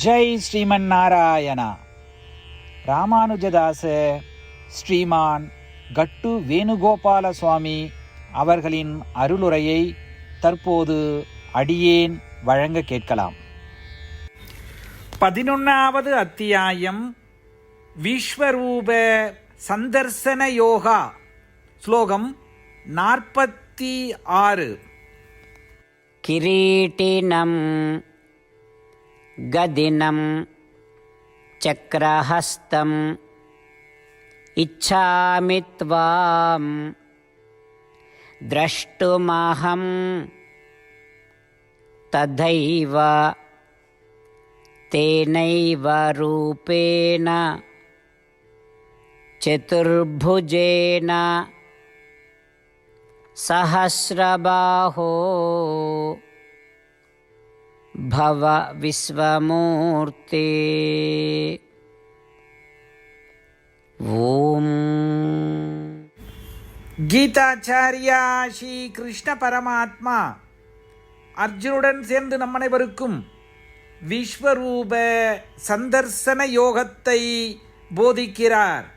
ஜெய் ஸ்ரீமன் நாராயணா. ராமானுஜதாச ஸ்ரீமான் கட்டு வேணுகோபால சுவாமி அவர்களின் அருளுரையை தற்போது அடியேன் வழங்க கேட்கலாம். 11வது அத்தியாயம் விஸ்வரூப சந்தர்சன யோகா. ஸ்லோகம் 46. கிரீட்டினம் கதினம் சக்ரஹஸ்தம் இச்சாமி த்வாம் த்ரஷ்டுமஹம் ததைவ தேனைவ ரூபேண சதுர்புஜேன சஹஸ்ரபாஹோ பவ விஸ்வமூர்த்தே. ஓம். கீதாச்சாரியா ஸ்ரீ கிருஷ்ண பரமாத்மா அர்ஜுனுடன் சேர்ந்து நம் அனைவருக்கும் விஸ்வரூப சந்தர்சன யோகத்தை போதிக்கிறார்.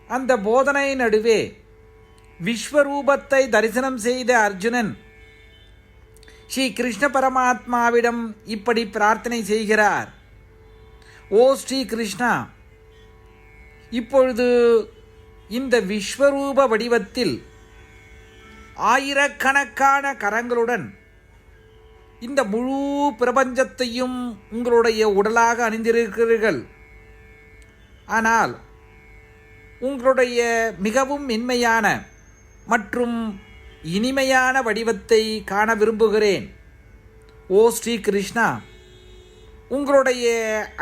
அந்த போதனை நடுவே விஸ்வரூபத்தை தரிசனம் செய்த அர்ஜுனன் ஸ்ரீ கிருஷ்ண பரமாத்மாவிடம் இப்படி பிரார்த்தனை செய்கிறார். ஓ ஸ்ரீ கிருஷ்ணா, இப்பொழுது இந்த விஸ்வரூப வடிவத்தில் ஆயிரக்கணக்கான கரங்களுடன் இந்த முழு பிரபஞ்சத்தையும் உங்களுடைய உடலாக அணிந்திருக்கிறீர்கள். ஆனால் உங்களுடைய மிகவும் மென்மையான மற்றும் இனிமையான வடிவத்தை காண விரும்புகிறேன். ஓ ஸ்ரீ கிருஷ்ணா, உங்களுடைய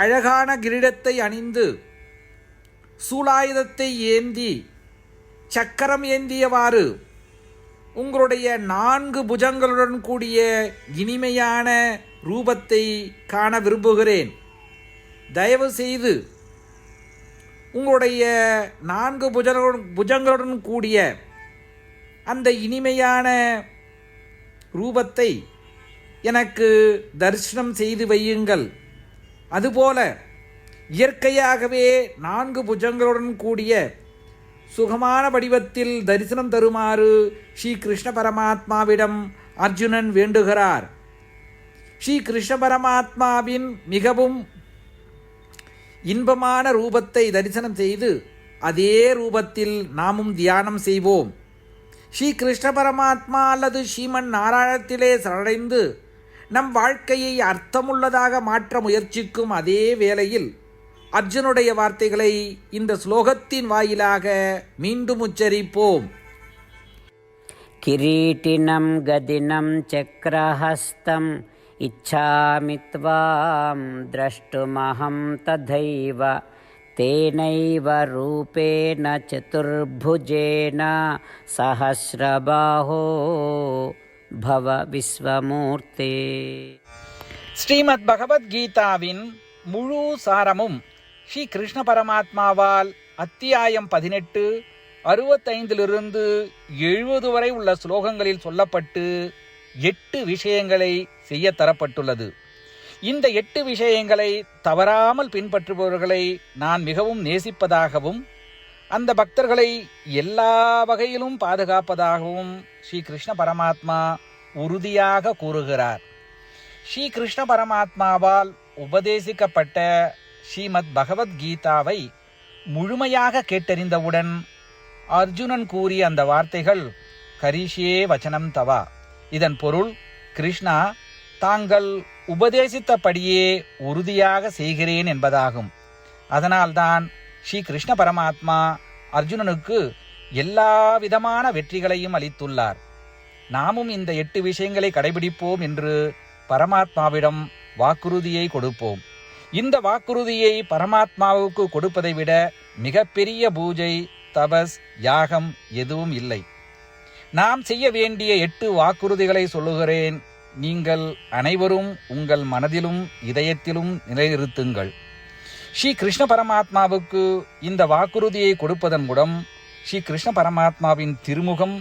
அழகான கிரீடத்தை அணிந்து சூலாயுதத்தை ஏந்தி சக்கரம் ஏந்தியவாறு உங்களுடைய 4 புஜங்களுடன் கூடிய இனிமையான ரூபத்தை காண விரும்புகிறேன். தயவு செய்து உங்களுடைய 4 புஜங்களுடன் கூடிய அந்த இனிமையான ரூபத்தை எனக்கு தரிசனம் செய்து வையுங்கள். அதுபோல இயற்கையாகவே 4 புஜங்களுடன் கூடிய சுகமான வடிவத்தில் தரிசனம் தருமாறு ஸ்ரீ கிருஷ்ண பரமாத்மாவிடம் அர்ஜுனன் வேண்டுகிறார். ஸ்ரீ கிருஷ்ண பரமாத்மாவின் மிகவும் இன்பமான ரூபத்தை தரிசனம் செய்து அதே ரூபத்தில் நாமும் தியானம் செய்வோம். ஸ்ரீ கிருஷ்ண பரமாத்மா அல்லது ஸ்ரீமன் நாராயணத்திலே சரணடைந்து நம் வாழ்க்கையை அர்த்தமுள்ளதாக மாற்ற முயற்சிக்கும் அதே வேளையில் அர்ஜுனுடைய வார்த்தைகளை இந்த ஸ்லோகத்தின் வாயிலாக மீண்டும் உச்சரிப்போம். கிரீட்டினம் கதினம் சக்ரஹஸ்தம் இச்சாமி த்வாம் த்ரஷ்டுமஹம் ததைவ தேனைவ ரூபேண சதுர்புஜேன சஹஸ்ரபாஹோ பவ விஸ்வமூர்த்தே. ஸ்ரீமத் பகவத்கீதாவின் முழு சாரமும் ஸ்ரீ கிருஷ்ண பரமாத்மாவால் அத்தியாயம் 18 65 70 வரை உள்ள ஸ்லோகங்களில் சொல்லப்பட்டு 8 விஷயங்களை செய்ய தரப்பட்டுள்ளது. இந்த 8 விஷயங்களை தவறாமல் பின்பற்றுபவர்களை நான் மிகவும் நேசிப்பதாகவும் அந்த பக்தர்களை எல்லா வகையிலும் பாதுகாப்பதாகவும் ஸ்ரீ கிருஷ்ண பரமாத்மா உறுதியாக கூறுகிறார். ஸ்ரீ கிருஷ்ண பரமாத்மாவால் உபதேசிக்கப்பட்ட ஸ்ரீமத் பகவத்கீதாவை முழுமையாக கேட்டறிந்தவுடன் அர்ஜுனன் கூறிய அந்த வார்த்தைகள் கரிஷ்யே வச்சனம் தவா. இதன் பொருள், கிருஷ்ணா, தாங்கள் உபதேசித்தபடியே உறுதியாக செய்கிறேன் என்பதாகும். அதனால்தான் ஸ்ரீ கிருஷ்ண பரமாத்மா அர்ஜுனனுக்கு எல்லா விதமான வெற்றிகளையும் அளித்துள்ளார். நாமும் இந்த 8 விஷயங்களை கடைபிடிப்போம் என்று பரமாத்மாவிடம் வாக்குறுதியை கொடுப்போம். இந்த வாக்குறுதியை பரமாத்மாவுக்கு கொடுப்பதை விட மிகப்பெரிய பூஜை, தபஸ், யாகம் எதுவும் இல்லை. நாம் செய்ய வேண்டிய 8 வாக்குறுதிகளை சொல்லுகிறேன். நீங்கள் அனைவரும் உங்கள் மனதிலும் இதயத்திலும் நிலைநிறுத்துங்கள். ஸ்ரீ கிருஷ்ண பரமாத்மாவுக்கு இந்த வாக்குறுதியை கொடுப்பதன் மூலம் ஸ்ரீ கிருஷ்ண பரமாத்மாவின் திருமுகம்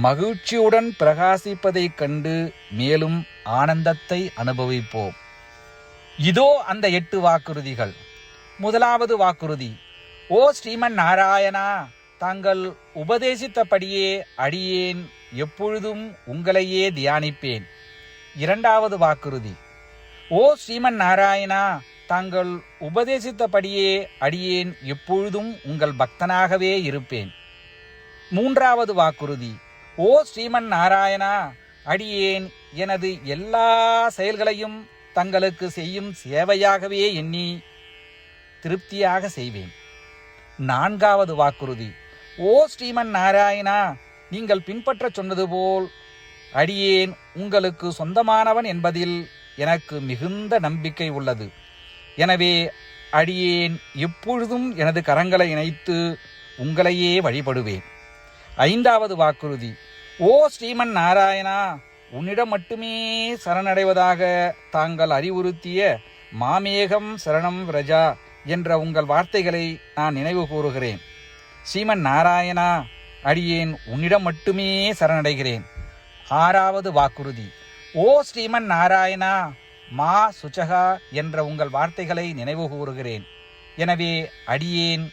மகிழ்ச்சியுடன் பிரகாசிப்பதைக் கண்டு மேலும் ஆனந்தத்தை அனுபவிப்போம். இதோ அந்த 8 வாக்குறுதிகள். முதலாவது வாக்குறுதி: ஓ ஸ்ரீமன் நாராயணா, தாங்கள் உபதேசித்தபடியே அடியேன் எப்பொழுதும் உங்களையே தியானிப்பேன். இரண்டாவது வாக்குறுதி: ஓ ஸ்ரீமன் நாராயணா, தாங்கள் உபதேசித்தபடியே அடியேன் எப்பொழுதும் உங்கள் பக்தனாகவே இருப்பேன். மூன்றாவது வாக்குறுதி: ஓ ஸ்ரீமன் நாராயணா, அடியேன் எனது எல்லா செயல்களையும் தங்களுக்கு செய்யும் சேவையாகவே எண்ணி திருப்தியாக செய்வேன். நான்காவது வாக்குறுதி: ஓ ஸ்ரீமன் நாராயணா, நீங்கள் பின்பற்றச் சொன்னது போல் அடியேன் உங்களுக்கு சொந்தமானவன் என்பதில் எனக்கு மிகுந்த நம்பிக்கை உள்ளது. எனவே அடியேன் எப்பொழுதும் எனது கரங்களை இணைத்து உங்களையே வழிபடுவேன். ஐந்தாவது வாக்குறுதி: ஓ ஸ்ரீமன் நாராயணா, உன்னிடம் மட்டுமே சரணடைவதாக தாங்கள் அறிவுறுத்திய மாமேகம் சரணம் விரஜா என்ற உங்கள் வார்த்தைகளை நான் நினைவு கூறுகிறேன். ஸ்ரீமன் நாராயணா, அடியேன் உன்னிடம் மட்டுமே சரணடைகிறேன். ஆறாவது வாக்குறுதி: ஓ ஸ்ரீமன் நாராயணா, மா சுச்சகா என்ற உங்கள் வார்த்தைகளை நினைவு கூறுகிறேன். எனவே அடியேன்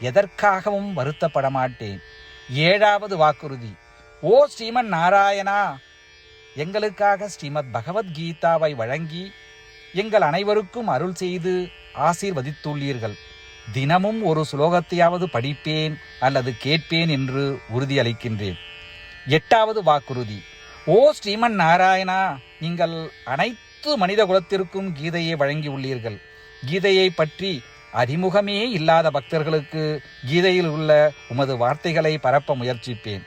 எதற்காகவும் வருத்தப்பட மாட்டேன். ஏழாவது வாக்குறுதி: ஓ ஸ்ரீமன் நாராயணா, எங்களுக்காக ஸ்ரீமத் பகவத்கீதாவை வழங்கி எங்கள் அனைவருக்கும் அருள் செய்து ஆசீர்வதித்துள்ளீர்கள். தினமும் ஒரு சுலோகத்தையாவது படிப்பேன் அல்லது கேட்பேன் என்று உறுதியளிக்கின்றேன். எட்டாவது வாக்குறுதி: ஓ ஸ்ரீமன் நாராயணா, நீங்கள் அனைத்து மனித குலத்திற்கும் கீதையை வழங்கியுள்ளீர்கள். கீதையை பற்றி அறிமுகமே இல்லாத பக்தர்களுக்கு கீதையில் உள்ள உமது வார்த்தைகளை பரப்ப முயற்சிப்பேன்.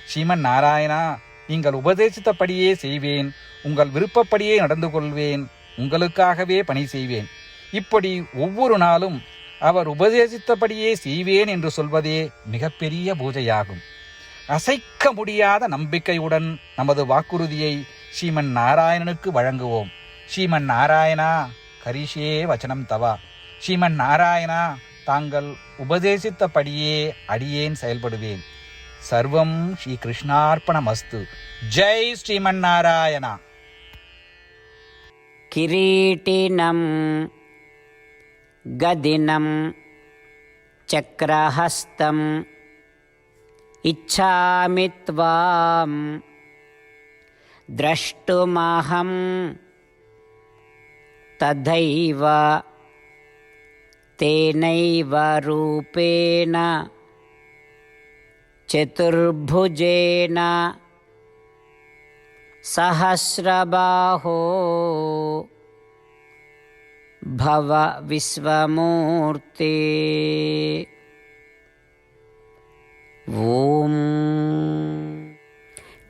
ஸ்ரீமன் நாராயணா, நீங்கள் உபதேசித்தபடியே செய்வேன். உங்கள் விருப்பப்படியே நடந்து கொள்வேன். உங்களுக்காகவே பணி செய்வேன். இப்படி ஒவ்வொரு நாளும் அவர் உபதேசித்தபடியே செய்வேன் என்று சொல்வதே மிகப்பெரிய பூஜையாகும். அசைக்க முடியாத நம்பிக்கையுடன் நமது வாக்குறுதியை ஸ்ரீமன் நாராயணனுக்கு வழங்குவோம். ஸ்ரீமன் நாராயணா, கரிஷே வச்சனம் தவா. ஸ்ரீமன் நாராயணா, தாங்கள் உபதேசித்தபடியே அடியேன் செயல்படுவேன். சர்வம் ஸ்ரீ கிருஷ்ணார்ப்பணமஸ்து. ஜெய் ஸ்ரீமன் நாராயணா. கிரீட்டினம் கதினம் சக்ரஹஸ்தம் இச்சாமி த்வாம் த்ரஷ்டுமஹம் ததைவ தேனைவ ரூபேண சதுர்புஜேன சஹஸ்ரபாஹோ பவ விஸ்வமூர்த்தே. ஓம்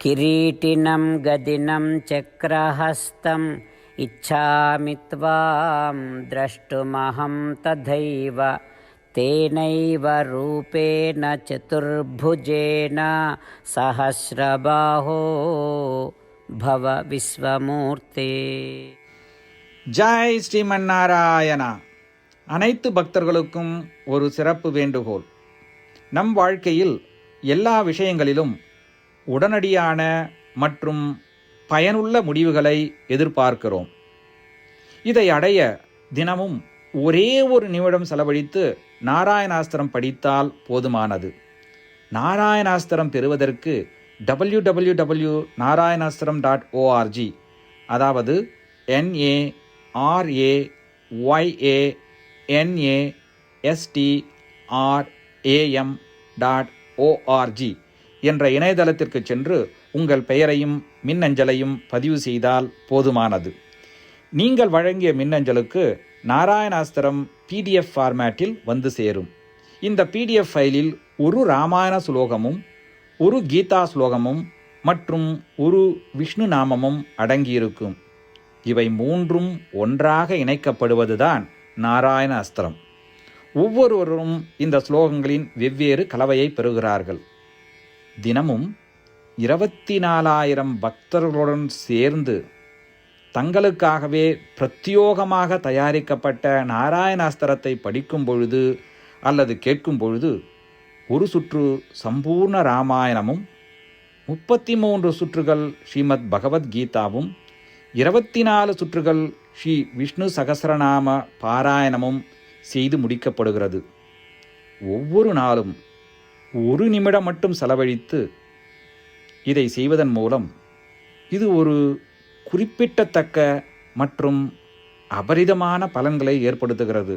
கிரீட்டினம் கதினம் சக்ரஹஸ்தம் இச்சாமி த்வாம் த்ரஷ்டுமஹம் ததைவ தேனைவ ரூபேண சதுர்புஜேன சஹஸ்ரபாஹோ பவ விஸ்வமூர்த்தே. ஜெய் ஸ்ரீமன் நாராயணா. அனைத்து பக்தர்களுக்கும் ஒரு சிறப்பு வேண்டுகோள். நம் வாழ்க்கையில் எல்லா விஷயங்களிலும் உடனடியான மற்றும் பயனுள்ள முடிவுகளை எதிர்பார்க்கிறோம். இதை அடைய தினமும் ஒரே ஒரு நிமிடம் செலவழித்து நாராயணாஸ்திரம் படித்தால் போதுமானது. நாராயணாஸ்திரம் பெறுவதற்கு www.narayanaastram.org, அதாவது NARAYANASTRAM.org என்ற இணையதளத்திற்கு சென்று உங்கள் பெயரையும் மின்னஞ்சலையும் பதிவு செய்தால் போதுமானது. நீங்கள் வழங்கிய மின்னஞ்சலுக்கு நாராயணாஸ்திரம் PDF ஃபார்மேட்டில் வந்து சேரும். இந்த PDF ஃபைலில் ஒரு ராமாயண சுலோகமும் ஒரு கீதா ஸ்லோகமும் மற்றும் ஒரு விஷ்ணு நாமமும் அடங்கியிருக்கும். இவை மூன்றும் ஒன்றாக இணைக்கப்படுவதுதான் நாராயண அஸ்திரம். ஒவ்வொருவரும் இந்த ஸ்லோகங்களின் வெவ்வேறு கலவையை பெறுகிறார்கள். தினமும் 24,000 பக்தர்களுடன் சேர்ந்து தங்களுக்காகவே பிரத்யோகமாக தயாரிக்கப்பட்ட நாராயணாஸ்திரத்தை படிக்கும் பொழுது அல்லது கேட்கும் பொழுது ஒரு சுற்று சம்பூர்ண ராமாயணமும் 33 சுற்றுகள் ஸ்ரீமத் பகவத்கீதாவும் 24 சுற்றுகள் ஸ்ரீ விஷ்ணு சகஸ்ரநாம பாராயணமும் செய்து முடிக்கப்படுகிறது. ஒவ்வொரு நாளும் 1 நிமிடம் மட்டும் செலவழித்து இதை செய்வதன் மூலம் இது ஒரு குறிப்பிடத்தக்க மற்றும் அபரிதமான பலன்களை ஏற்படுத்துகிறது.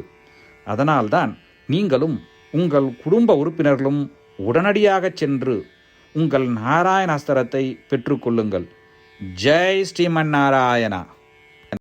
அதனால்தான் நீங்களும் உங்கள் குடும்ப உறுப்பினர்களும் உடனடியாக சென்று உங்கள் நாராயண அஸ்திரத்தை பெற்றுக்கொள்ளுங்கள். ஜெய் ஸ்ரீமன் நாராயணா.